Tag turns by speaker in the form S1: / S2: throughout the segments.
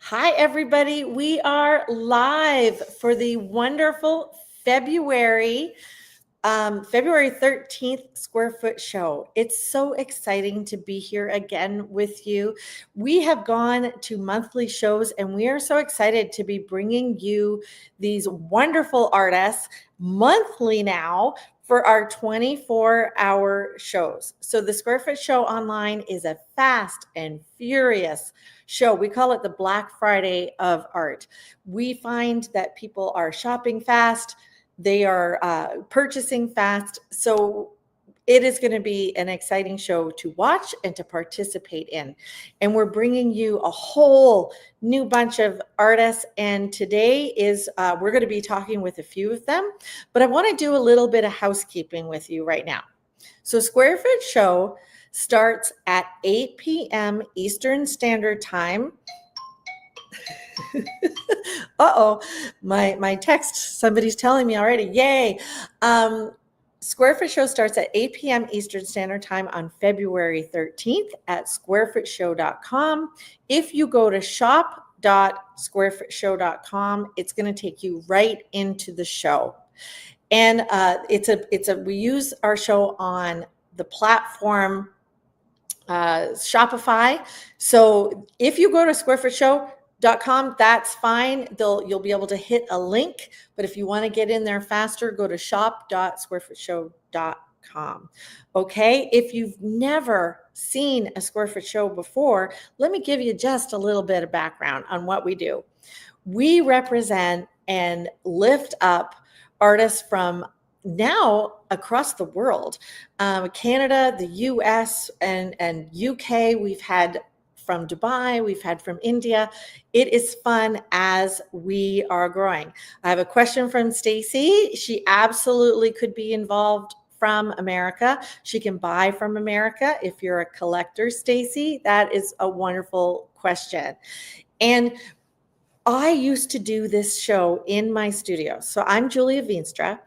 S1: Hi, everybody. We are live for the wonderful February 13th Square Foot Show. It's so exciting to be here again with you. We have gone to monthly shows and we are so excited to be bringing you these wonderful artists monthly now for our 24-hour shows. So the Square Foot Show online is a fast and furious show. We call it the Black Friday of art. We find that people are shopping fast, they are purchasing fast. So it is going to be an exciting show to watch and to participate in. And we're bringing you a whole new bunch of artists. And today we're going to be talking with a few of them. But I want to do a little bit of housekeeping with you right now. So Square Foot Show starts at 8 p.m. Eastern Standard Time. Uh-oh, my text, somebody's telling me already. Yay. Square Foot Show starts at 8 p.m. Eastern Standard Time on February 13th at squarefootshow.com. If you go to shop.squarefootshow.com, it's going to take you right into the show. And we use our show on the platform Shopify. So if you go to squarefootshow.com, that's fine. You'll be able to hit a link, but if you want to get in there faster, go to shop.squarefootshow.com. Okay, if you've never seen a Square Foot Show before, let me give you just a little bit of background on what we do. We represent and lift up artists from now across the world, Canada, the US, and UK. We've had from Dubai, we've had from India. It is fun as we are growing. I have a question from Stacy. She absolutely could be involved from America. She can buy from America. If you're a collector, Stacy, that is a wonderful question. And I used to do this show in my studio. So I'm Julia Veenstra,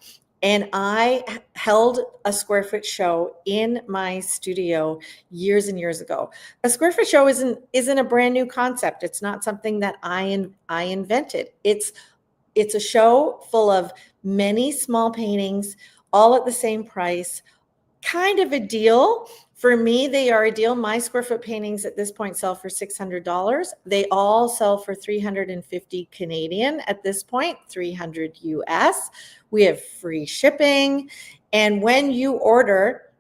S1: and I held a Square Foot Show in my studio years and years ago. A Square Foot Show isn't a brand new concept. It's not something that I invented. It's a show full of many small paintings, all at the same price, kind of a deal. For me, they are a deal. My square foot paintings at this point sell for $600. They all sell for $350 Canadian at this point, $300 US. We have free shipping. And when you order,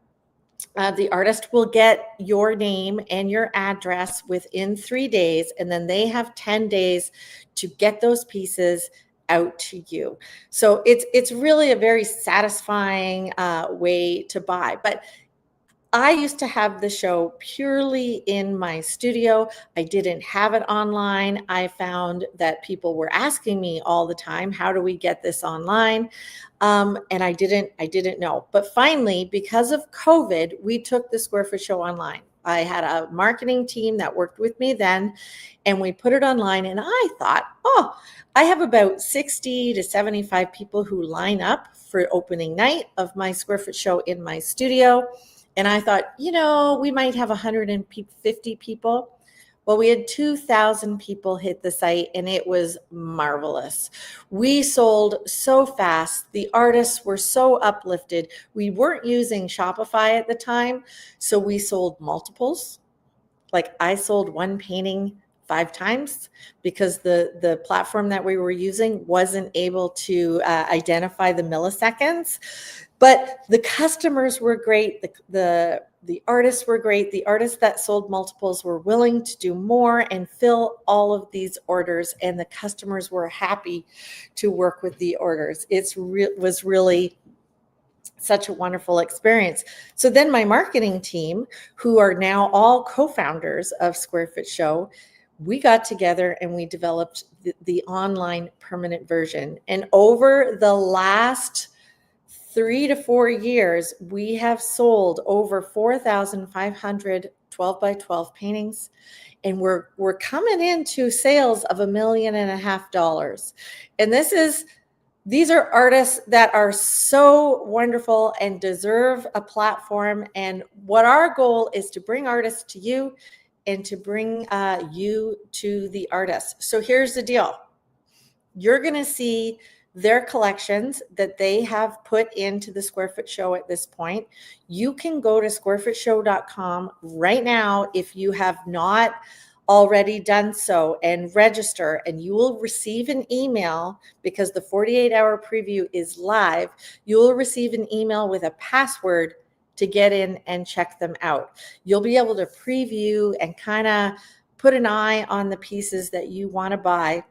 S1: the artist will get your name and your address within 3 days, and then they have 10 days to get those pieces out to you. So it's really a very satisfying way to buy. But I used to have the show purely in my studio. I didn't have it online. I found that people were asking me all the time, how do we get this online? And I didn't know. But finally, because of COVID, we took the Square Foot Show online. I had a marketing team that worked with me then, and we put it online. And I thought, I have about 60 to 75 people who line up for opening night of my Square Foot Show in my studio. And I thought, we might have 150 people. Well, we had 2,000 people hit the site, and it was marvelous. We sold so fast. The artists were so uplifted. We weren't using Shopify at the time, so we sold multiples. Like I sold one painting 5 times because the platform that we were using wasn't able to identify the milliseconds. But the customers were great. The artists were great. The artists that sold multiples were willing to do more and fill all of these orders, and the customers were happy to work with the orders. Was really such a wonderful experience. So then my marketing team, who are now all co-founders of Square Foot Show, we got together and we developed the online permanent version. And over the last 3 to 4 years, we have sold over 4,500 12 by 12 paintings, and we're coming into sales of $1.5 million. And these are artists that are so wonderful and deserve a platform. And what our goal is to bring artists to you and to bring you to the artist. So here's the deal. You're going to see their collections that they have put into the Square Foot Show at this point. You can go to squarefootshow.com right now if you have not already done so and register, and you will receive an email because the 48-hour preview is live. You will receive an email with a password to get in and check them out. You'll be able to preview and kind of put an eye on the pieces that you want to buy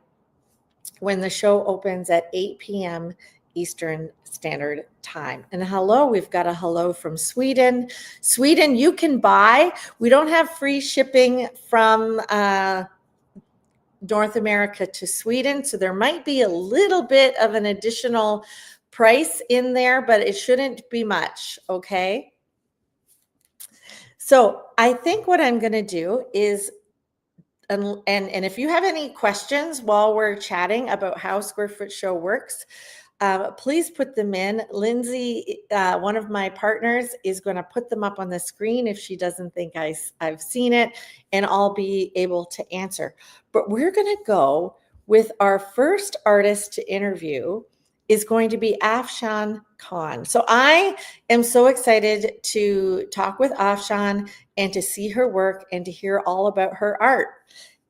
S1: when the show opens at 8 p.m. Eastern Standard Time. And hello, we've got a hello from Sweden. Sweden, you can buy. We don't have free shipping from North America to Sweden, so there might be a little bit of an additional price in there, but it shouldn't be much, okay? So I think what I'm going to do is, and if you have any questions while we're chatting about how Square Foot Show works, please put them in. Lindsay, one of my partners, is going to put them up on the screen if she doesn't think I've seen it, and I'll be able to answer. But we're going to go with our first artist to interview is going to be Afshan Khan. So I am so excited to talk with Afshan and to see her work and to hear all about her art.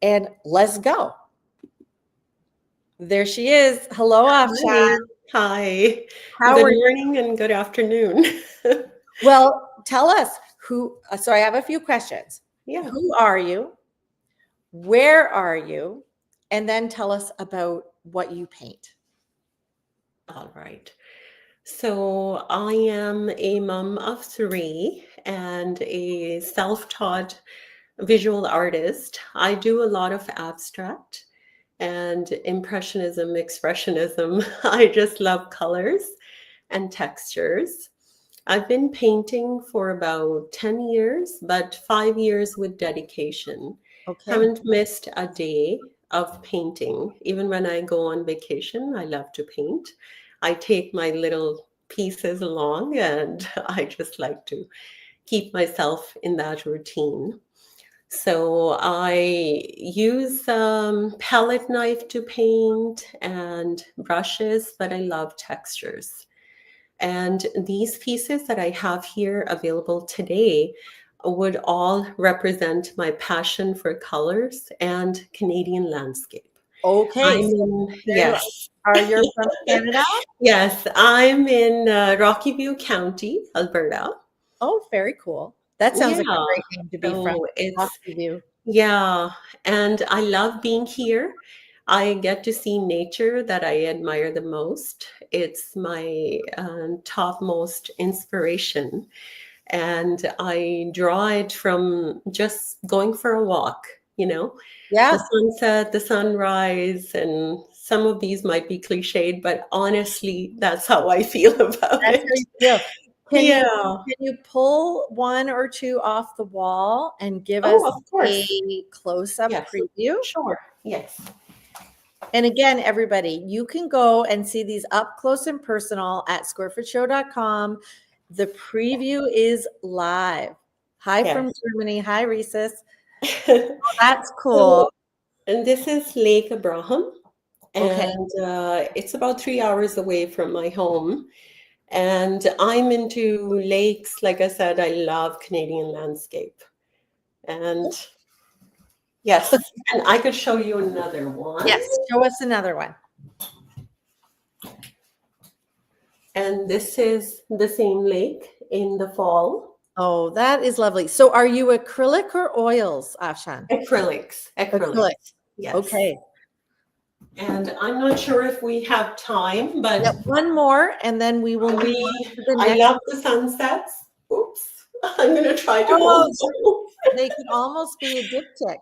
S1: And let's go. There she is. Hello, Afshan.
S2: Hi.
S1: How
S2: Good
S1: are you?
S2: morning and good afternoon.
S1: Well, tell us who, so I have a few questions.
S2: Yeah.
S1: Who are you? Where are you? And then tell us about what you paint.
S2: All right. So I am a mom of three and a self-taught visual artist. I do a lot of abstract and impressionism, expressionism. I just love colors and textures. I've been painting for about 10 years, but 5 years with dedication.
S1: Okay.
S2: Haven't missed a day of painting. Even when I go on vacation, I love to paint. I take my little pieces along and I just like to keep myself in that routine. So I use palette knife to paint and brushes, but I love textures. And these pieces that I have here available today would all represent my passion for colors and Canadian landscape.
S1: Okay.
S2: I'm
S1: So
S2: in, yes,
S1: are you from Canada?
S2: yes, I'm in Rocky View County, Alberta.
S1: Oh, very cool. That sounds like a
S2: Yeah,
S1: great name to be from.
S2: so it's
S1: Rocky View.
S2: yeah, and I love being here. I get to see nature that I admire the most. It's my topmost inspiration. And I draw it from just going for a walk, the
S1: Yeah,
S2: sunset, the sunrise, and some of these might be cliched, but honestly, that's how I feel about
S1: that's how
S2: it.
S1: you feel. Can you
S2: Yeah.
S1: can you pull one or two off the wall and give us
S2: Oh, of course.
S1: a close-up
S2: Yes.
S1: preview?
S2: Sure. Yes.
S1: And again, everybody, you can go and see these up close and personal at squarefootshow.com. The preview is live. Hi from
S2: Yes.
S1: Germany. Hi, Rhesus. Oh, that's
S2: So,
S1: cool.
S2: and this is Lake Abraham,
S1: Okay.
S2: and it's about 3 hours away from my home. And I'm into lakes. Like I said, I love Canadian landscape. And yes, and I could show you another one.
S1: Yes. Show us another one.
S2: And this is the same lake in the fall.
S1: Oh, that is lovely. So are you acrylic or oils, Afshan?
S2: Acrylics,
S1: Acrylic.
S2: acrylics. Yes.
S1: Okay.
S2: And I'm not sure if we have time,
S1: Yep.
S2: but
S1: One more, and then we will move on to the
S2: I
S1: next.
S2: love the sunsets. Oops. I'm going to try to
S1: Oh,
S2: hold both.
S1: they could almost be a diptych.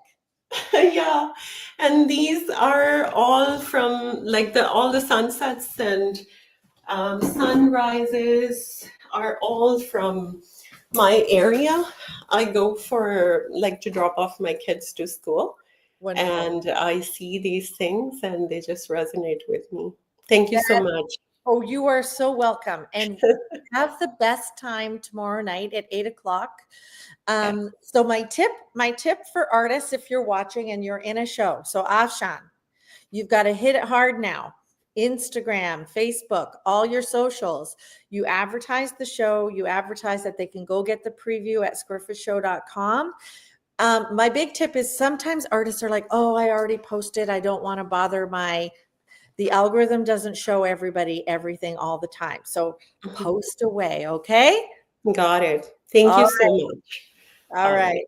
S2: Yeah, and these are all from like all the sunsets and sunrises are all from my area. I go for like to drop off my kids to school,
S1: Wonderful.
S2: and I see these things and they just resonate with me. Thank you so
S1: That
S2: much.
S1: Oh, you are so welcome. And have the best time tomorrow night at 8 o'clock.
S2: Yes.
S1: So my tip for artists, if you're watching and you're in a show, so Afshan, you've got to hit it hard now. Instagram, Facebook, all your socials. You advertise the show. You advertise that they can go get the preview at squarefootshow.com. My big tip is sometimes artists are like, oh, I already posted. I don't want to bother the algorithm doesn't show everybody everything all the time. So
S2: Mhm.
S1: post away. Okay.
S2: Got it. Thank
S1: All
S2: you
S1: right.
S2: so much.
S1: All
S2: All
S1: right.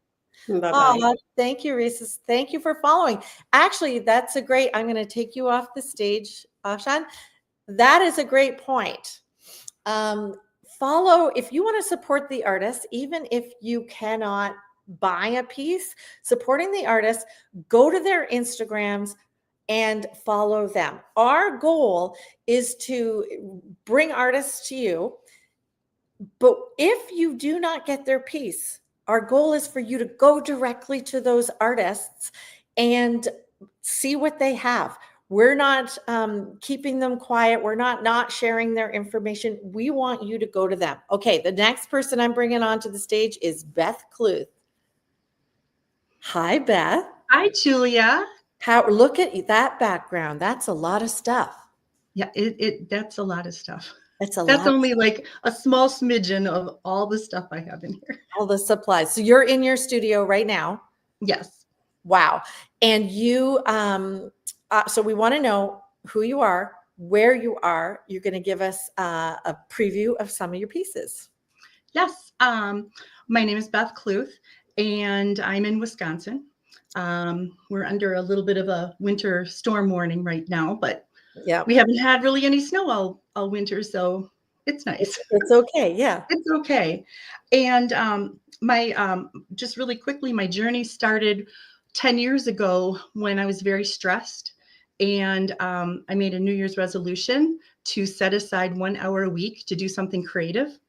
S2: right. Bye-bye.
S1: Oh, thank you, Reese's. Thank you for following. Actually, that's a great, I'm going to take you off the stage, Ashan. That is a great point. Um, Follow, if you want to support the artist, even if you cannot buy a piece, supporting the artist, go to their Instagrams and follow them. Our goal is to bring artists to you, but if you do not get their piece, our goal is for you to go directly to those artists and see what they have. We're not keeping them quiet. We're not sharing their information. We want you to go to them. Okay, the next person I'm bringing onto the stage is Beth Cluth. Hi, Beth.
S3: Hi, Julia.
S1: How look at that background. That's a lot of stuff.
S3: Yeah, it that's a lot of stuff.
S1: It's a
S3: That's
S1: lot of
S3: only like a small smidgen of all the stuff I have in here.
S1: all the supplies. So you're in your studio right now.
S3: Yes.
S1: Wow. And you, so we want to know who you are, where you are. You're going to give us a preview of some of your pieces.
S3: Yes. My name is Beth Cluth, and I'm in Wisconsin. We're under a little bit of a winter storm warning right now, but
S1: Yeah,
S3: we haven't had really any snow all winter, so it's nice.
S1: it's okay. Yeah.
S3: It's okay. And my just really quickly, my journey started 10 years ago when I was very stressed. And I made a New Year's resolution to set aside 1 hour a week to do something creative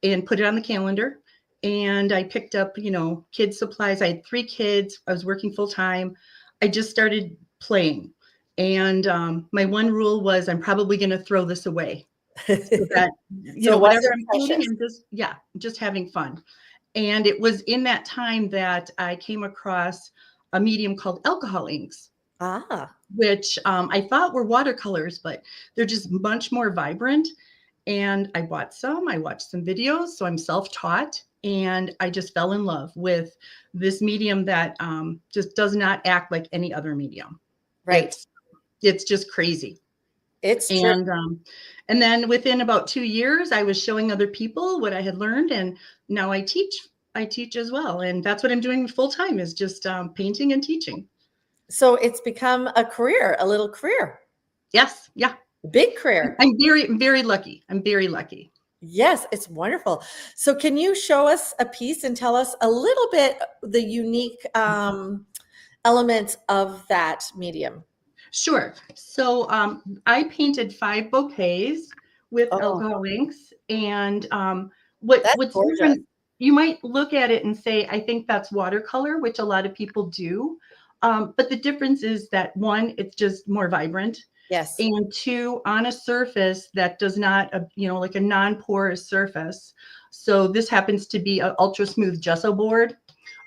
S3: and put it on the calendar. And I picked up, kids' supplies. I had 3 kids. I was working full time. I just started playing. And my one rule was I'm probably going to throw this away so that
S1: So it
S3: whatever
S1: wasn't
S3: I'm painting,
S1: precious.
S3: I'm just having fun. And it was in that time that I came across a medium called alcohol inks,
S1: Ah,
S3: which I thought were watercolors, but they're just much more vibrant. And I bought some. I watched some videos, so I'm self-taught, and I just fell in love with this medium that just does not act like any other medium.
S1: right.
S3: It's just crazy.
S1: It's true.
S3: And then within about 2 years, I was showing other people what I had learned, and now I teach. I teach as well, and that's what I'm doing full time is just painting and teaching.
S1: So it's become a career, a little career,
S3: Yes, yeah.
S1: big career.
S3: I'm very lucky. I'm very lucky.
S1: Yes, it's wonderful. So can you show us a piece and tell us a little bit the unique elements of that medium?
S3: Sure. So I painted 5 bouquets with
S1: Oh,
S3: alcohol inks, and
S1: that's
S3: what's
S1: gorgeous.
S3: different? You might look at it and say, I think that's watercolor, which a lot of people do. But the difference is that one, it's just more vibrant,
S1: Yes.
S3: and two, on a surface that does not, like a non-porous surface. So this happens to be an ultra smooth gesso board.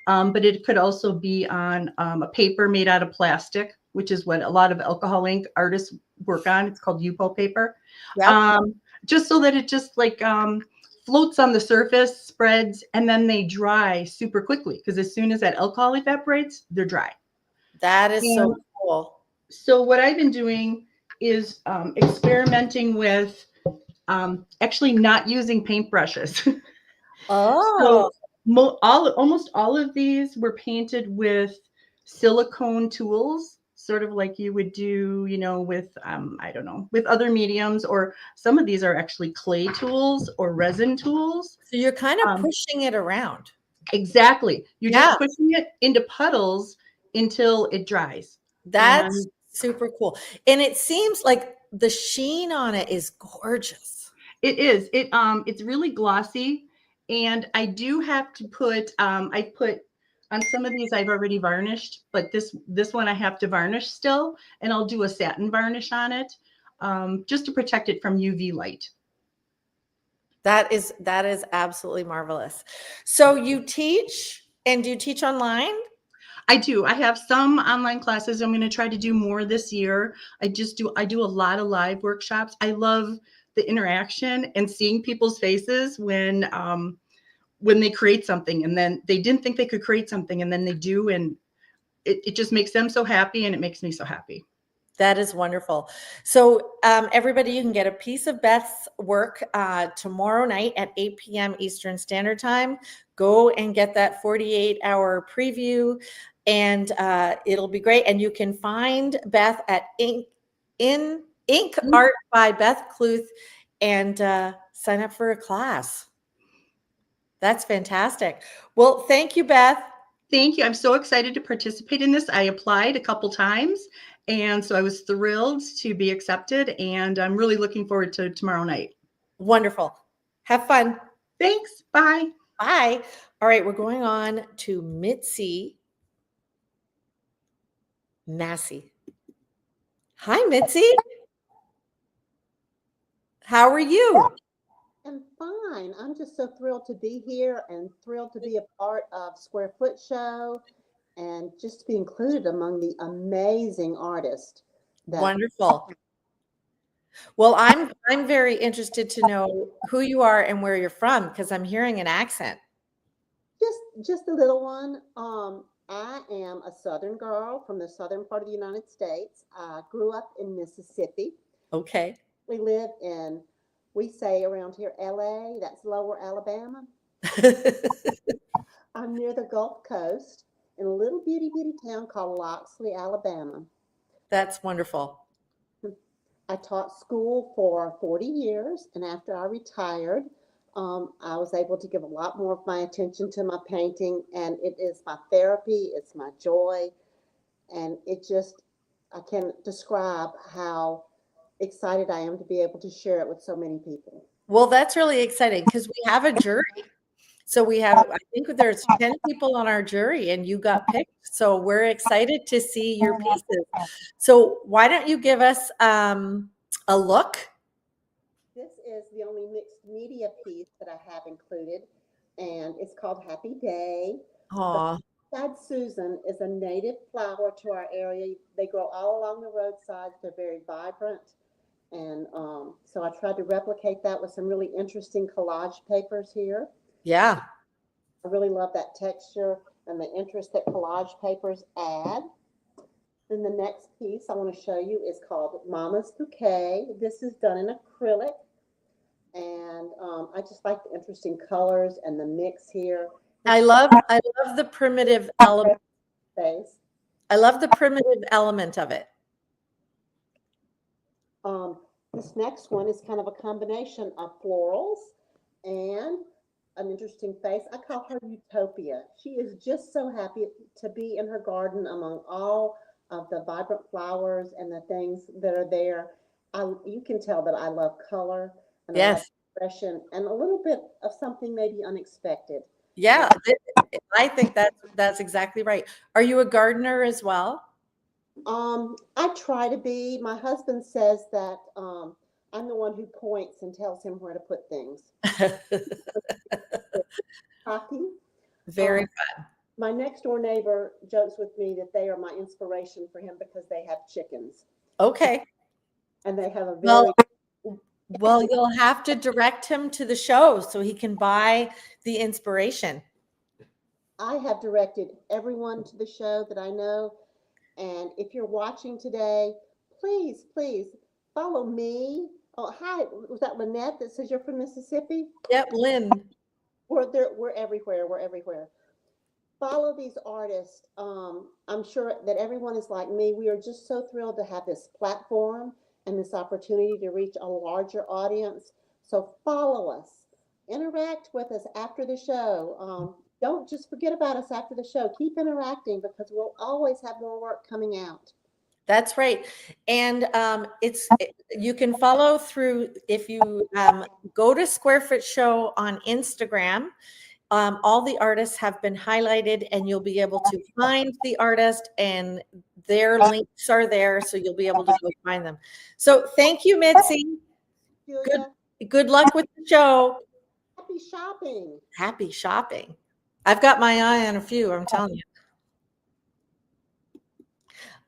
S3: But it could also be on a paper made out of plastic, which is what a lot of alcohol ink artists work on. It's called Yupo paper.
S1: Yep.
S3: Um, just so that it just like floats on the surface, spreads, and then they dry super quickly because as soon as that alcohol evaporates, they're dry.
S1: That is so
S3: And
S1: cool.
S3: so what I've been doing is experimenting with actually not using paintbrushes.
S1: Oh,
S3: So almost all of these were painted with silicone tools, sort of like you would do, with I don't know, with other mediums, or some of these are actually clay tools or resin tools.
S1: so you're kind of
S3: Um,
S1: pushing it around.
S3: exactly. You're just
S1: Yeah,
S3: pushing it into puddles until it dries.
S1: that's
S3: And
S1: super cool. And it seems like the sheen on it is gorgeous.
S3: it is. It's really glossy, and I do have to put. I put on some of these I've already varnished, but this one I have to varnish still, and I'll do a satin varnish on it. just to protect it from UV light.
S1: That is absolutely marvelous. So you teach, and do you teach online?
S3: I do. I have some online classes. I'm going to try to do more this year. I do a lot of live workshops. I love the interaction and seeing people's faces when they create something and then they didn't think they could create something and then they do, and it just makes them so happy and it makes me so happy.
S1: That is wonderful. So everybody, you can get a piece of Beth's work tomorrow night at 8 p.m. Eastern Standard Time. Go and get that 48-hour preview, and it'll be great. And you can find Beth at Ink Art by Beth Kluth and sign up for a class. That's fantastic. Well, thank you, Beth.
S3: Thank you. I'm so excited to participate in this. I applied a couple times, and so I was thrilled to be accepted, and I'm really looking forward to tomorrow night.
S1: Wonderful. Have fun.
S3: Thanks. Bye.
S1: Bye. All right, we're going on to Mitzi Massey. Hi, Mitzi. How are you?
S4: I'm fine. I'm just so thrilled to be here and thrilled to be a part of Square Foot Show and just to be included among the amazing artists.
S1: Wonderful. Well, I'm very interested to know who you are and where you're from, because I'm hearing an accent.
S4: Just a little one. I am a Southern girl from the southern part of the United States. I grew up in Mississippi.
S1: Okay.
S4: We live in, we say around here, LA. That's Lower Alabama. I'm near the Gulf Coast in a little bitty town called Loxley, Alabama.
S1: That's wonderful.
S4: I taught school for 40 years, and after I retired, I was able to give a lot more of my attention to my painting, and it is my therapy, it's my joy, and I can't describe how excited I am to be able to share it with so many people.
S1: Well, that's really exciting because we have a jury. So I think there's 10 people on our jury and you got picked. So we're excited to see your pieces. So why don't you give us a look?
S4: This is the only mixed media piece that I have included, and it's called Happy Day.
S1: Aw.
S4: Sad Susan is a native flower to our area. They grow all along the roadsides. They're very vibrant. And so I tried to replicate that with some really interesting collage papers here.
S1: Yeah.
S4: I really love that texture and the interest that collage papers add. Then the next piece I want to show you is called Mama's Bouquet. This is done in acrylic. And I just like the interesting colors and the mix here.
S1: I love the primitive element. I love the primitive element of it.
S4: This next one is kind of a combination of florals and an interesting face. I call her Utopia. She is just so happy to be in her garden among all of the vibrant flowers and the things that are there. You can tell that I love color and I love expression and a little bit of something maybe unexpected.
S1: Yeah, I think that's exactly right. Are you a gardener as well?
S4: I try to be. My husband says that I'm the one who points and tells him where to put things. Hockey.
S1: Very fun.
S4: My next door neighbor jokes with me that they are my inspiration for him because they have chickens.
S1: Okay.
S4: And they have a very
S1: well, you'll have to direct him to the show so he can buy the inspiration.
S4: I have directed everyone to the show that I know. And if you're watching today, please follow me. Oh, hi. Was that Lynette that says you're from Mississippi?
S1: Yep, Lynn.
S4: We're everywhere. We're everywhere. Follow these artists. I'm sure that everyone is like me. We are just so thrilled to have this platform and this opportunity to reach a larger audience. So follow us. Interact with us after the show. Don't just forget about us after the show. Keep interacting because we'll always have more work coming out.
S1: That's right. And you can follow through if you go to Square Foot Show on Instagram All the artists have been highlighted, and you'll be able to find the artist, and their links are there, so you'll be able to go find them. So thank you, Mitzi.
S4: Julia,
S1: Good luck with the show.
S4: happy shopping.
S1: Happy shopping. I've got my eye on a few, I'm telling you.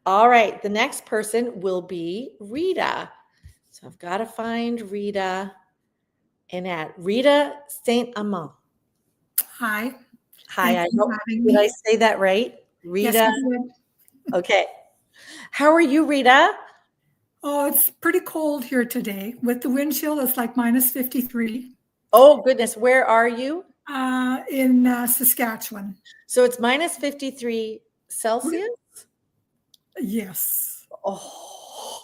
S1: All right, the next person will be Rita. So I've got to find Rita and at Rita Saint Amand.
S5: Hi.
S1: Hi,
S5: Thank you for having
S1: did
S5: me.
S1: I say that right? Rita.
S5: Yes, you did.
S1: Okay. How are you, Rita?
S5: Oh, it's pretty cold here today. With the wind chill, it's like minus 53
S1: Oh, goodness. Where are you?
S5: in Saskatchewan.
S1: So it's minus 53 Celsius?
S5: Yes.
S1: Oh.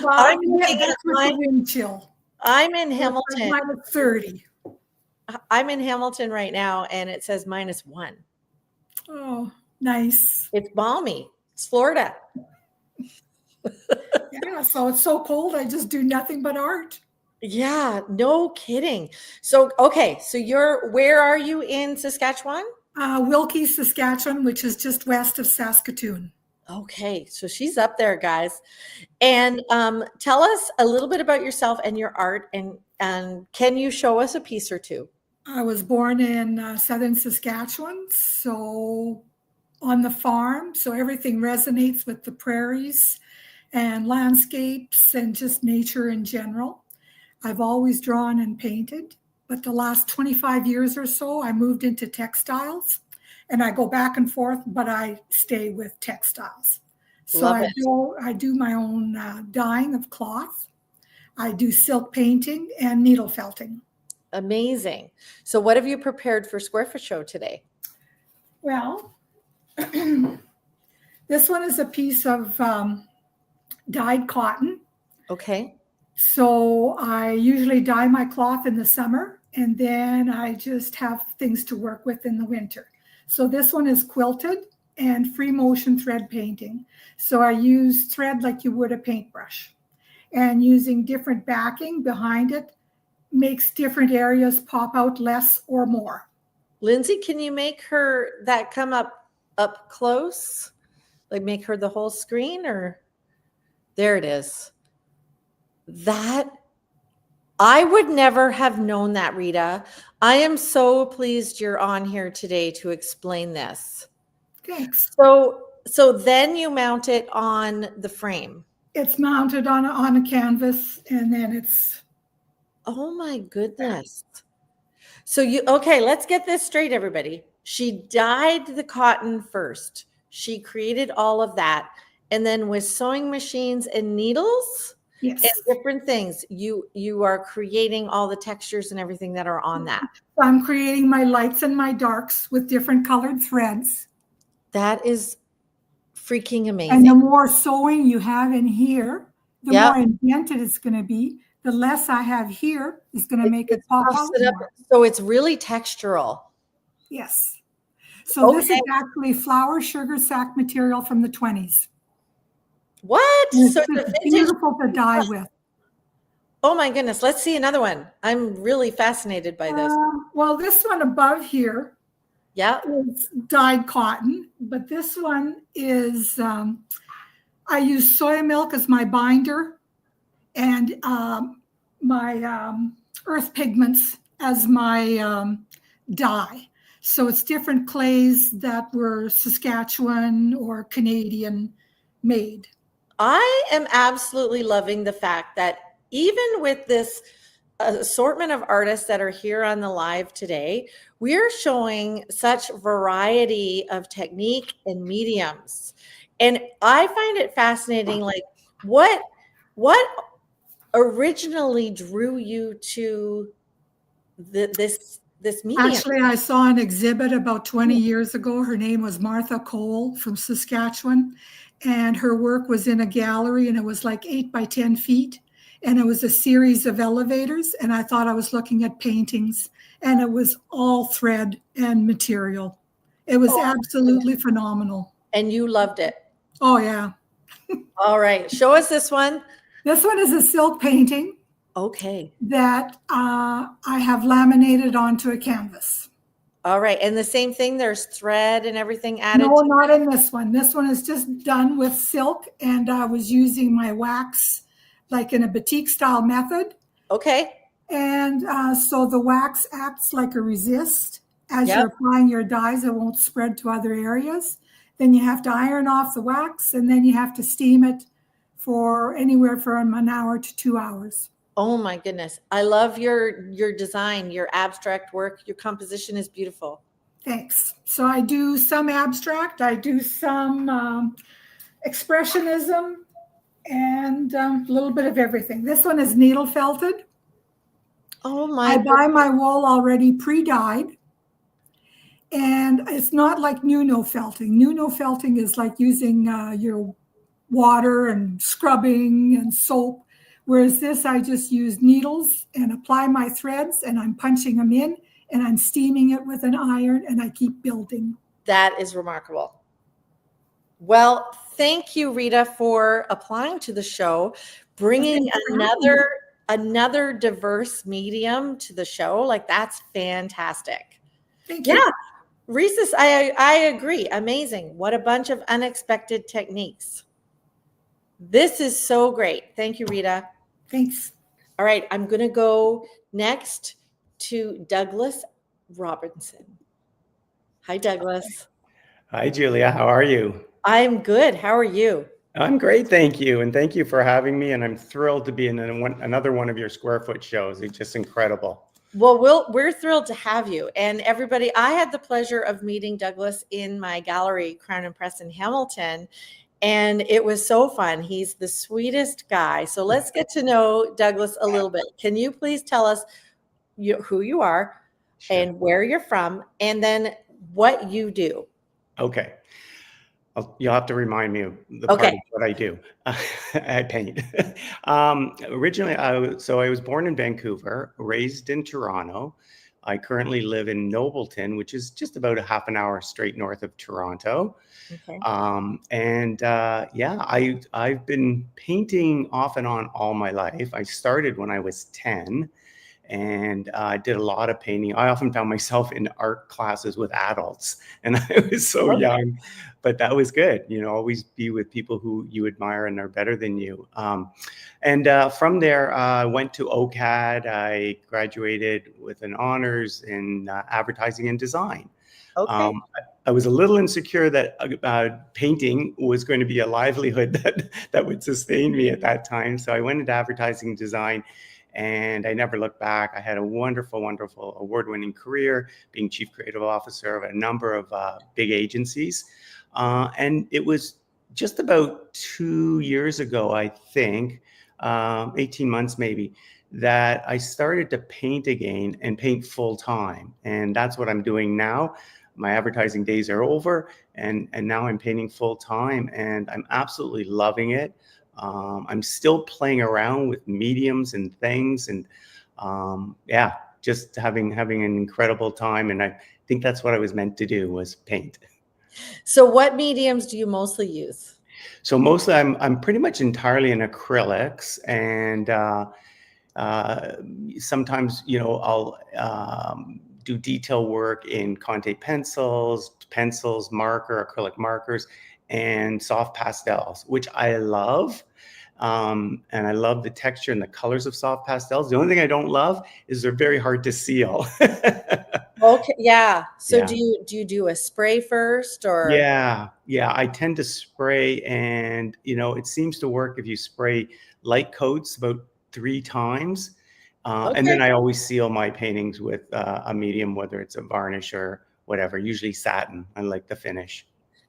S5: Well,
S1: looking
S5: that's
S1: at
S5: with the wind chill.
S1: I'm in
S5: It's
S1: Hamilton.
S5: like minus 30.
S1: I'm in Hamilton right now, and it says -1.
S5: Oh, nice.
S1: It's balmy. It's Florida.
S5: Yeah, so it's so cold, I just do nothing but art.
S1: Yeah, no kidding. So, okay, so where are you in Saskatchewan?
S5: Wilkie, Saskatchewan, which is just west of Saskatoon.
S1: Okay, so she's up there, guys. And tell us a little bit about yourself and your art, and can you show us a piece or two?
S5: I was born in southern Saskatchewan, so on the farm, so everything resonates with the prairies and landscapes and just nature in general. I've always drawn and painted, but the last 25 years or so, I moved into textiles, and I go back and forth, but I stay with textiles. So
S1: Love
S5: I do my own dyeing of cloth. I do silk painting and needle felting.
S1: Amazing. So what have you prepared for Square Foot Show today?
S5: Well, this one is a piece of dyed cotton.
S1: Okay.
S5: So I usually dye my cloth in the summer, and then I just have things to work with in the winter. So this one is quilted and free motion thread painting. So I use thread like you would a paintbrush, and using different backing behind it makes different areas pop out less or more.
S1: Lindsay, can you make her that come up close? Like make her the whole screen, or there it is. That I would never have known that, Rita. I am so pleased you're on here today to explain this.
S5: Thanks.
S1: So then you mount it on the frame.
S5: It's mounted on a canvas, and then it's.
S1: Oh my goodness. So okay, let's get this straight, everybody. She dyed the cotton first. She created all of that. And then with sewing machines and needles
S5: Yes.
S1: and different things, you are creating all the textures and everything that are on that.
S5: I'm creating my lights and my darks with different colored threads.
S1: That is freaking amazing.
S5: And the more sewing you have in here, the
S1: Yep.
S5: more indented it's going to be. The less I have here is going to make it pop
S1: Puffs
S5: out
S1: it up.
S5: more.
S1: So it's really textural.
S5: Yes. So this
S1: Okay.
S5: is actually flour sugar sack material from the 20s.
S1: What?
S5: And
S1: So
S5: it's
S1: the
S5: just
S1: vintage.
S5: beautiful to dye with.
S1: Oh my goodness. Let's see another one. I'm really fascinated by this.
S5: Well, this one above here
S1: Yeah.
S5: is dyed cotton, but this one is, I use soy milk as my binder, and my earth pigments as my dye. So it's different clays that were Saskatchewan or Canadian made.
S1: I am absolutely loving the fact that even with this assortment of artists that are here on the live today, we're showing such variety of technique and mediums. And I find it fascinating, like what originally drew you to this medium?
S5: Actually, I saw an exhibit about 20 years ago. Her name was Martha Cole from Saskatchewan, and her work was in a gallery, and it was like 8 by 10 feet. And it was a series of elevators, and I thought I was looking at paintings, and it was all thread and material. It was absolutely phenomenal.
S1: And you loved it.
S5: Oh, yeah.
S1: All right. Show us this one.
S5: This one is a silk painting.
S1: Okay.
S5: that I have laminated onto a canvas.
S1: All right. And the same thing, there's thread and everything added
S5: No,
S1: to
S5: not in this one. This one is just done with silk, and I was using my wax like in a batik style method.
S1: Okay.
S5: And so the wax acts like a resist. As
S1: Yep.
S5: you're applying your dyes, it won't spread to other areas. Then you have to iron off the wax, and then you have to steam it for anywhere from an hour to 2 hours.
S1: Oh my goodness. I love your design, your abstract work. Your composition is beautiful.
S5: Thanks. So I do some abstract, I do some expressionism, and a little bit of everything. This one is needle felted.
S1: Oh
S5: I
S1: my
S5: buy my wool already pre-dyed. And it's not like Nuno felting. Nuno felting is like using your water and scrubbing and soap. Whereas this, I just use needles and apply my threads, and I'm punching them in, and I'm steaming it with an iron, and I keep building.
S1: That is remarkable. Well, thank you, Rita, for applying to the show, bringing another diverse medium to the show. Like, that's fantastic.
S5: Thank you.
S1: Yeah, Rhesus, I agree. Amazing. What a bunch of unexpected techniques. This is so great. Thank you, Rita.
S5: Thanks.
S1: All right, I'm going to go next to Douglas Robinson. Hi, Douglas.
S6: Hi, Julia. How are you?
S1: I'm good. How are you?
S6: I'm great, thank you. And thank you for having me. And I'm thrilled to be in another one of your square foot shows. It's just incredible.
S1: Well, we're thrilled to have you. And everybody, I had the pleasure of meeting Douglas in my gallery, Crown and Press in Hamilton. And it was so fun. He's the sweetest guy. So let's get to know Douglas a little bit. Can you please tell us who you are and where you're from, and then what you do?
S6: Okay. You'll have to remind me of the part of what I do. I paint. Originally, I was born in Vancouver, raised in Toronto. I currently live in Nobleton, which is just about a half an hour straight north of Toronto.
S1: Okay.
S6: I've been painting off and on all my life. I started when I was 10. And I did a lot of painting. I often found myself in art classes with adults, and I was so young, but that was good. You know, always be with people who you admire and are better than you. From there, I went to OCAD. I graduated with an honors in advertising and design.
S1: Okay.
S6: I was a little insecure that painting was going to be a livelihood that would sustain me at that time. So I went into advertising and design. And I never looked back. I had a wonderful, wonderful award-winning career, being chief creative officer of a number of big agencies. And it was just about 2 years ago, I think, 18 months maybe, that I started to paint again and paint full time. And that's what I'm doing now. My advertising days are over, and now I'm painting full time, and I'm absolutely loving it. I'm still playing around with mediums and things, and just having an incredible time. And I think that's what I was meant to do, was paint.
S1: So what mediums do you mostly use?
S6: So mostly I'm pretty much entirely in acrylics, and sometimes, I'll do detail work in Conte pencils, acrylic markers, and soft pastels, which I love. And I love the texture and the colors of soft pastels. The only thing I don't love is they're very hard to seal.
S1: Okay. Yeah. So
S6: Yeah.
S1: do you do a spray first, or?
S6: Yeah. I tend to spray, and it seems to work if you spray light coats about 3 times. And then I always seal my paintings with a medium, whether it's a varnish or whatever, usually satin. I like the finish.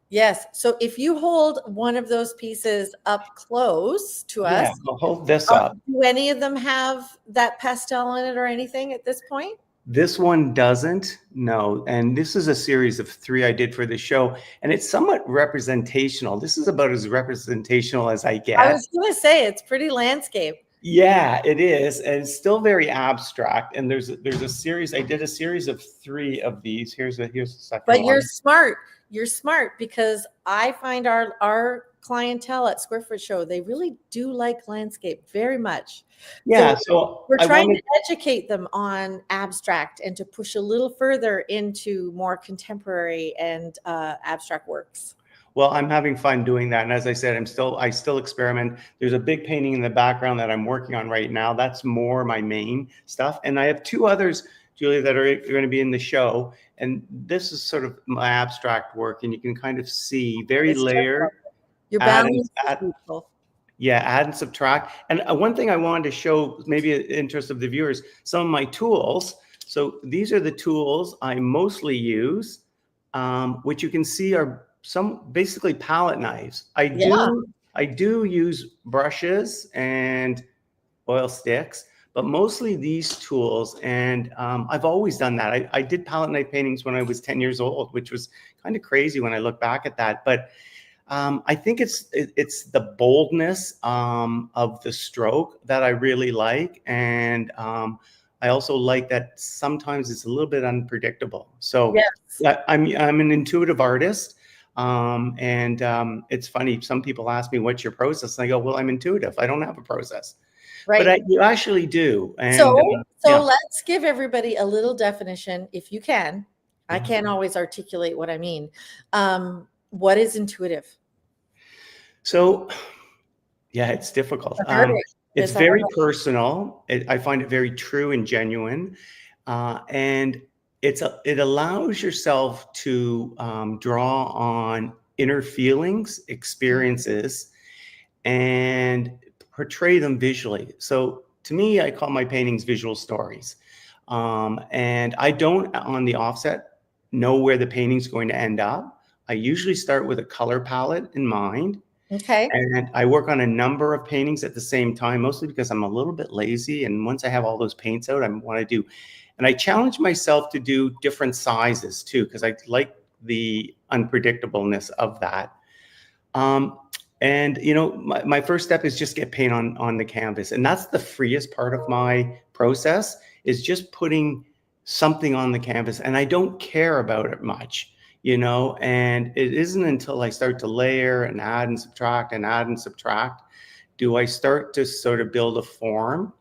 S1: Yes. So if you hold one of those pieces up close to us,
S6: I'll hold this up.
S1: Do any of them have that pastel in it or anything at this point?
S6: This one doesn't, no. And this is a series of 3 I did for the show, and it's somewhat representational. This is about as representational as I get.
S1: I was going to say, it's pretty landscape.
S6: Yeah, it is. And it's still very abstract. And there's a series, I did a series of 3 of these. Here's the second one.
S1: But you're smart. you're smart, because I find our clientele at Square Foot Show, they really do like landscape very much.
S6: Yeah,
S1: So
S6: so
S1: we're
S6: I
S1: trying
S6: wanted,
S1: to educate them on abstract and to push a little further into more contemporary and abstract works.
S6: well, I'm having fun doing that. And as I said, I still experiment. There's a big painting in the background that I'm working on right now. That's more my main stuff. And I have two others, Julia, that are going to be in the show. And this is sort of my abstract work. And you can kind of see very
S1: It's just
S6: layered,
S1: your
S6: add
S1: balance
S6: and
S1: is beautiful.
S6: yeah, add and subtract. And one thing I wanted to show, maybe in the interest of the viewers, some of my tools. So these are the tools I mostly use, which you can see are some basically palette knives. I do use brushes and oil sticks, but mostly these tools. And I've always done that. I did palette knife paintings when I was 10 years old, which was kind of crazy when I look back at that. But I think it's the boldness of the stroke that I really like, and I also like that sometimes it's a little bit unpredictable. So
S1: Yes.
S6: yeah, I'm an intuitive artist, and it's funny. Some people ask me, "What's your process?" And I go, "Well, I'm intuitive. I don't have a process."
S1: Right.
S6: But you actually do. And
S1: So
S6: yeah.
S1: let's give everybody a little definition, if you can. I can't always articulate what I mean. What is intuitive?
S6: So yeah, it's difficult. It's
S1: It's
S6: very personal. I find it very true and genuine, and it allows yourself to draw on inner feelings, experiences, and portray them visually. So to me, I call my paintings visual stories, and I don't, on the offset, know where the painting's going to end up. I usually start with a color palette in mind.
S1: Okay.
S6: And I work on a number of paintings at the same time, mostly because I'm a little bit lazy. And once I have all those paints out, I want to do, and I challenge myself to do different sizes too, because I like the unpredictableness of that. And my first step is just get paint on the canvas. And that's the freest part of my process, is just putting something on the canvas. And I don't care about it much. And it isn't until I start to layer and add and subtract do I start to sort of build a form.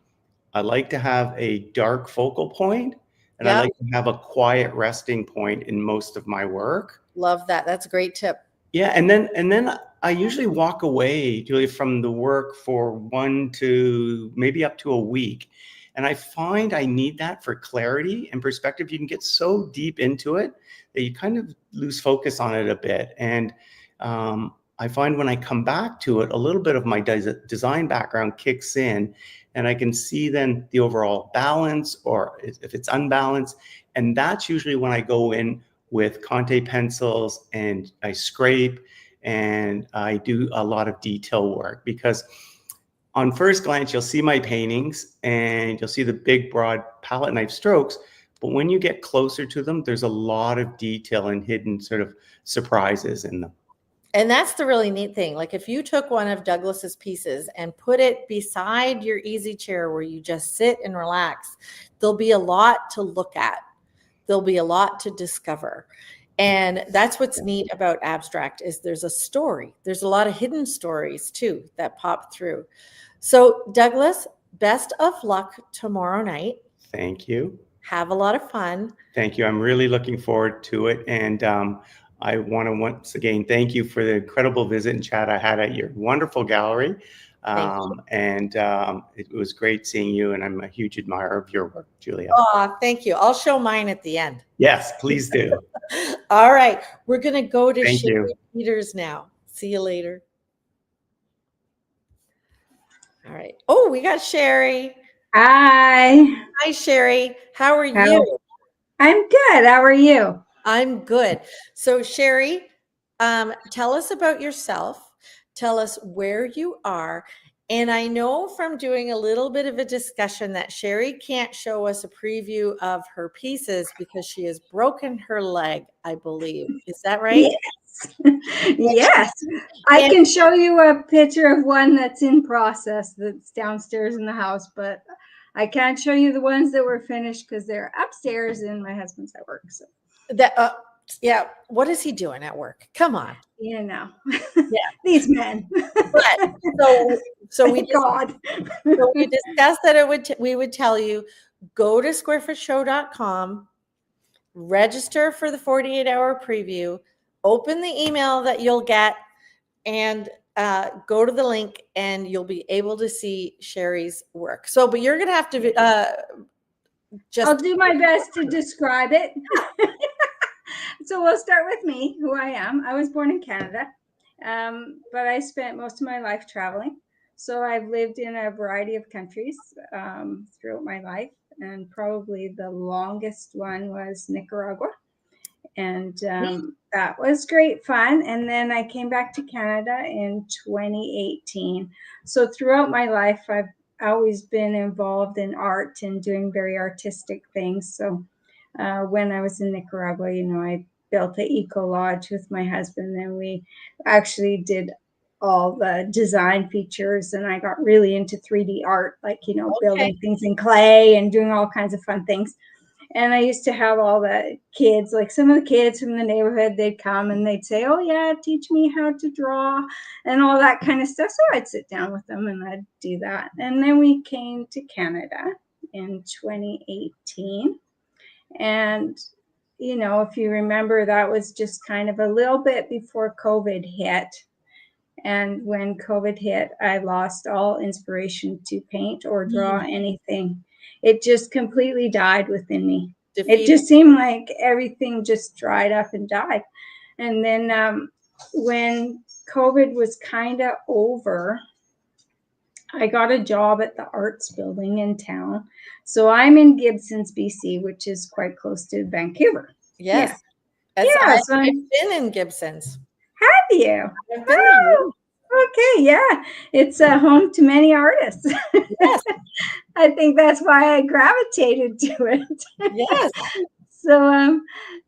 S6: I like to have a dark focal point, and I like to have a quiet resting point in most of my work.
S1: Love that. That's a great tip.
S6: Yeah, and then I usually walk away, Julia, from the work for 1 to maybe up to a week. And I find I need that for clarity and perspective. You can get so deep into it that you kind of lose focus on it a bit. And I find when I come back to it, a little bit of my design background kicks in, and I can see then the overall balance, or if it's unbalanced. And that's usually when I go in with Conte pencils and I scrape and I do a lot of detail work, because on first glance, you'll see my paintings and you'll see the big, broad palette knife strokes. But when you get closer to them, there's a lot of detail and hidden sort of surprises in them.
S1: And that's the really neat thing. Like if you took one of Douglas's pieces and put it beside your easy chair where you just sit and relax, there'll be a lot to look at. There'll be a lot to discover. And that's what's neat about abstract, is there's a story. There's a lot of hidden stories too that pop through. So Douglas, best of luck tomorrow night.
S6: Thank you.
S1: Have a lot of fun.
S6: Thank you. I'm really looking forward to it. And I want to once again thank you for the incredible visit and chat I had at your wonderful gallery. And it was great seeing you, and I'm a huge admirer of your work, Julia.
S1: Oh, thank you. I'll show mine at the end.
S6: Yes, please do.
S1: All right. We're going to go to
S6: Thank
S1: Sherry
S6: you.
S1: Peters now. See you later. All right. Oh, we got Sherry.
S7: Hi.
S1: Hi, Sherry. How are you?
S7: I'm good. How are you?
S1: I'm good. So, Sherry, tell us about yourself. Tell us where you are. And I know from doing a little bit of a discussion that Sherry can't show us a preview of her pieces because she has broken her leg, I believe. Is that right?
S7: Yes. Yes. I can show you a picture of one that's in process that's downstairs in the house, but I can't show you the ones that were finished because they're upstairs and my husband's at work. So
S1: That Yeah. What is he doing at work? Come on.
S7: You know,
S1: Yeah.
S7: these men.
S1: But so we
S7: Thank God.
S1: so we discussed that we would tell you, go to squarefootshow.com, register for the 48-hour preview, open the email that you'll get, and go to the link, and you'll be able to see Sherry's work. So, but you're going to have to just.
S7: I'll do my best to describe it. So we'll start with me, who I am. I was born in Canada, but I spent most of my life traveling. So I've lived in a variety of countries throughout my life, and probably the longest one was Nicaragua. And that was great fun. And then I came back to Canada in 2018. So throughout my life, I've always been involved in art and doing very artistic things. So when I was in Nicaragua, I built an eco lodge with my husband, and we actually did all the design features, and I got really into 3D art, like, building things in clay and doing all kinds of fun things. And I used to have all the kids, like some of the kids from the neighborhood, they'd come and they'd say, oh yeah, teach me how to draw and all that kind of stuff. So I'd sit down with them and I'd do that. And then we came to Canada in 2018. And, if you remember, that was just kind of a little bit before COVID hit. And when COVID hit, I lost all inspiration to paint or draw anything. It just completely died within me. It just seemed like everything just dried up and died. And then when COVID was kind of over, I got a job at the arts building in town. So I'm in Gibsons, BC, which is quite close to Vancouver.
S1: Yes.
S7: Yeah.
S1: So I've been in Gibsons.
S7: Have you?
S1: I've been there.
S7: Okay, yeah. It's a home to many artists.
S1: Yes.
S7: I think that's why I gravitated to it.
S1: Yes.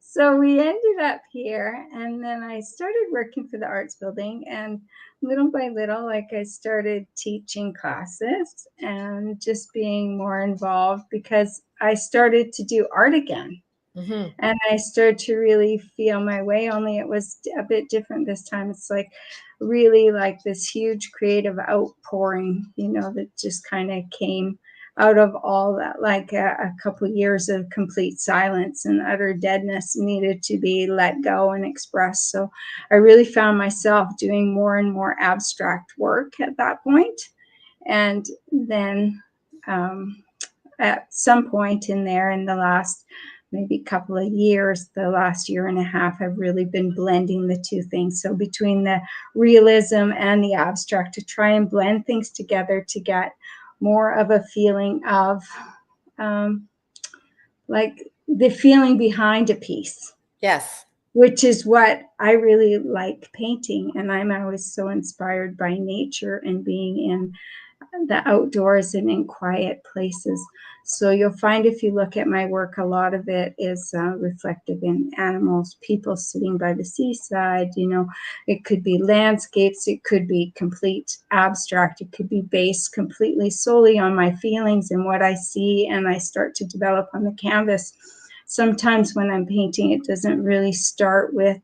S7: So we ended up here, and then I started working for the arts building, and little by little, like, I started teaching classes and just being more involved because I started to do art again.
S1: Mm-hmm.
S7: And I started to really feel my way, only it was a bit different this time. It's like really like this huge creative outpouring, that just kind of came out of all that, like a couple years of complete silence and utter deadness needed to be let go and expressed. So I really found myself doing more and more abstract work at that point. And then at some point in there, in the last maybe couple of years, the last year and a half, I've really been blending the two things. So between the realism and the abstract, to try and blend things together to get more of a feeling of like the feeling behind a piece.
S1: Yes.
S7: Which is what I really like painting. And I'm always so inspired by nature and being in the outdoors and in quiet places. So you'll find if you look at my work, a lot of it is reflective in animals, people sitting by the seaside. It could be landscapes, it could be complete abstract, it could be based completely solely on my feelings and what I see and I start to develop on the canvas. Sometimes when I'm painting, it doesn't really start with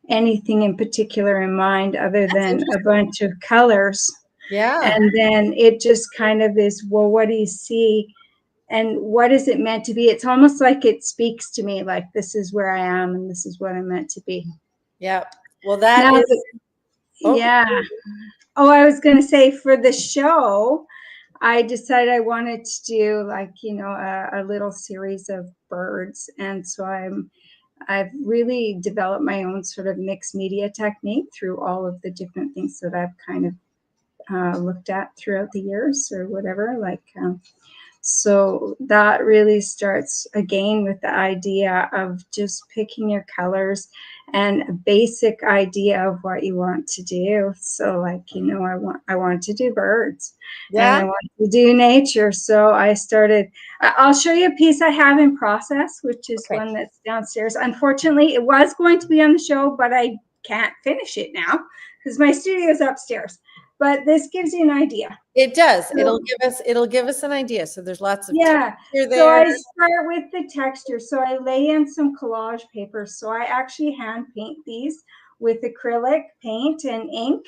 S7: anything in particular in mind other than a bunch of colors.
S1: Yeah.
S7: And then it just kind of is, well, what do you see? And what is it meant to be? It's almost like it speaks to me, like, this is where I am and this is what I'm meant to be.
S1: Yeah. Well, that is.
S7: Yeah. Oh, I was going to say, for the show, I decided I wanted to do like, a little series of birds. And so I've really developed my own sort of mixed media technique through all of the different things that I've kind of looked at throughout the years or whatever, so that really starts again with the idea of just picking your colors and a basic idea of what you want to do. So I want to do birds and I want to do nature. So I'll show you a piece I have in process, which is one that's downstairs. Unfortunately, it was going to be on the show, but I can't finish it now because my studio is upstairs. But this gives you an idea.
S1: It does.
S7: So-
S1: It'll give us an idea. So there's lots of
S7: Yeah.
S1: texture
S7: So
S1: there.
S7: I start with the texture. So I lay in some collage paper. So I actually hand paint these with acrylic paint and ink.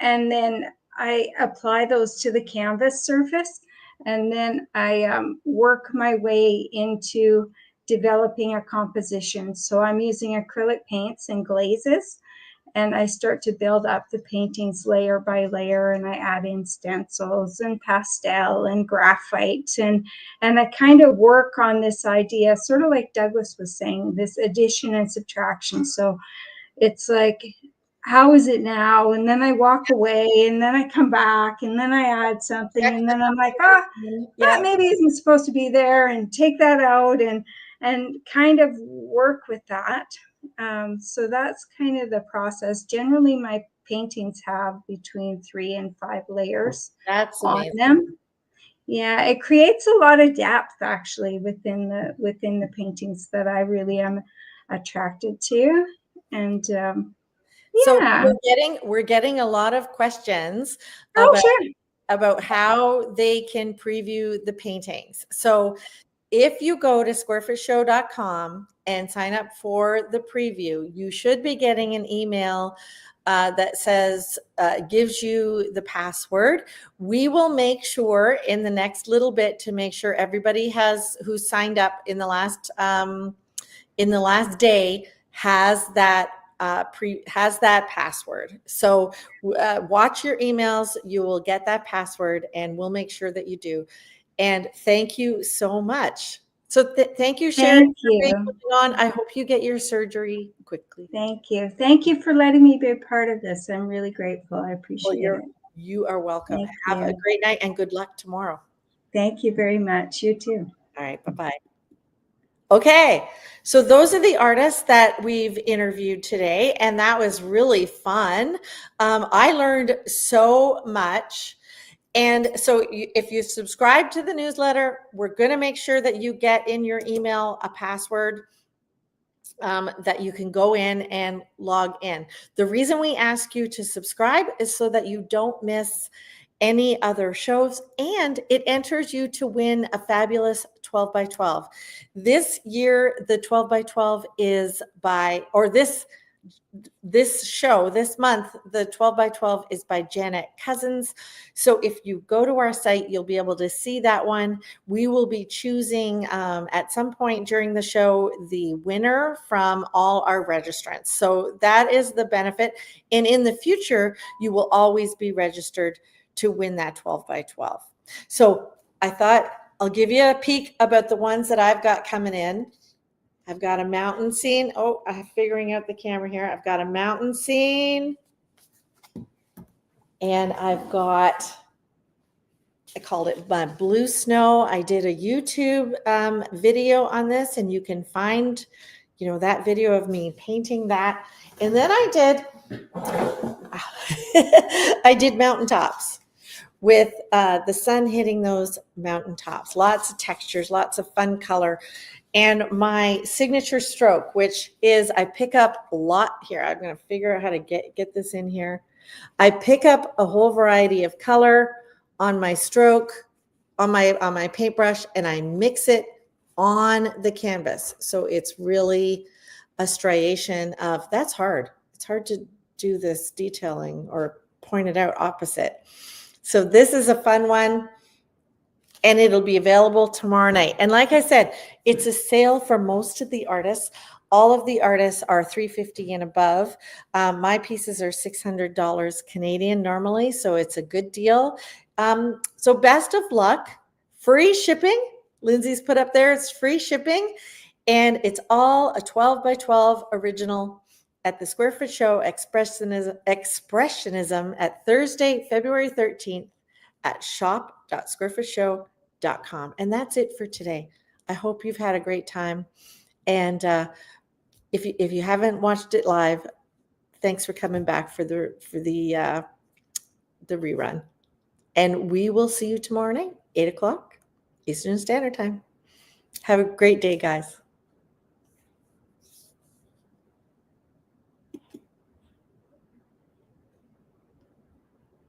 S7: And then I apply those to the canvas surface. And then I work my way into developing a composition. So I'm using acrylic paints and glazes. And I start to build up the paintings layer by layer, and I add in stencils and pastel and graphite, and I kind of work on this idea, sort of like Douglas was saying, this addition and subtraction. So it's like, how is it now? And then I walk away, and then I come back, and then I add something, and then I'm like, that maybe isn't supposed to be there, and take that out, and kind of work with that. So that's kind of the process. Generally, my paintings have between 3 and 5 layers
S1: That's
S7: on
S1: amazing.
S7: them. Yeah, it creates a lot of depth actually within the paintings that I really am attracted to. And
S1: So
S7: yeah.
S1: we're getting a lot of questions
S7: Oh, sure.
S1: about how they can preview the paintings. So if you go to squarefootShow.com and sign up for the preview, you should be getting an email that says, gives you the password. We will make sure in the next little bit to make sure everybody who signed up in the last day has that password. So watch your emails. You will get that password, and we'll make sure that you do. And thank you so much. So thank you, Sharon, for being on. I hope you get your surgery quickly.
S7: Thank you. Thank you for letting me be a part of this. I'm really grateful. I appreciate it.
S1: You are welcome.
S7: Thank
S1: Have a
S7: you.
S1: great night, and good luck tomorrow.
S7: Thank you very much. You too.
S1: All right. Bye-bye. Okay. So those are the artists that we've interviewed today, and that was really fun. I learned so much. And so if you subscribe to the newsletter, we're going to make sure that you get in your email a password that you can go in and log in. The reason we ask you to subscribe is so that you don't miss any other shows, and it enters you to win a fabulous 12 by 12. This year, the 12 by 12 is this month, the 12 by 12 is by Janet Cousins. So if you go to our site, you'll be able to see that one. We will be choosing at some point during the show the winner from all our registrants. So that is the benefit. And in the future, you will always be registered to win that 12 by 12. So I thought I'll give you a peek about the ones that I've got coming in. I've got a mountain scene. Oh, I'm figuring out the camera here. I've got a mountain scene. And I've got, I called it my blue snow. I did a YouTube video on this, and you can find, that video of me painting that. And then I did mountaintops with the sun hitting those mountaintops. Lots of textures, lots of fun color. And my signature stroke, which is I pick up a lot here. I'm going to figure out how to get this in here. I pick up a whole variety of color on my stroke, on my paintbrush, and I mix it on the canvas. So it's really a striation of, that's hard. It's hard to do this detailing or point it out opposite. So this is a fun one. And it'll be available tomorrow night. And like I said, it's a sale for most of the artists. All of the artists are $350 and above. My pieces are $600 Canadian normally, so it's a good deal. So best of luck. Free shipping. Lindsay's put up there, it's free shipping. And it's all a 12 by 12 original at the Square Foot Show Expressionism at Thursday, February 13th. At shop.squarefootshow.com. And that's it for today. I hope you've had a great time. And if you haven't watched it live, thanks for coming back for the rerun. And we will see you tomorrow night, 8 o'clock Eastern Standard Time. Have a great day, guys.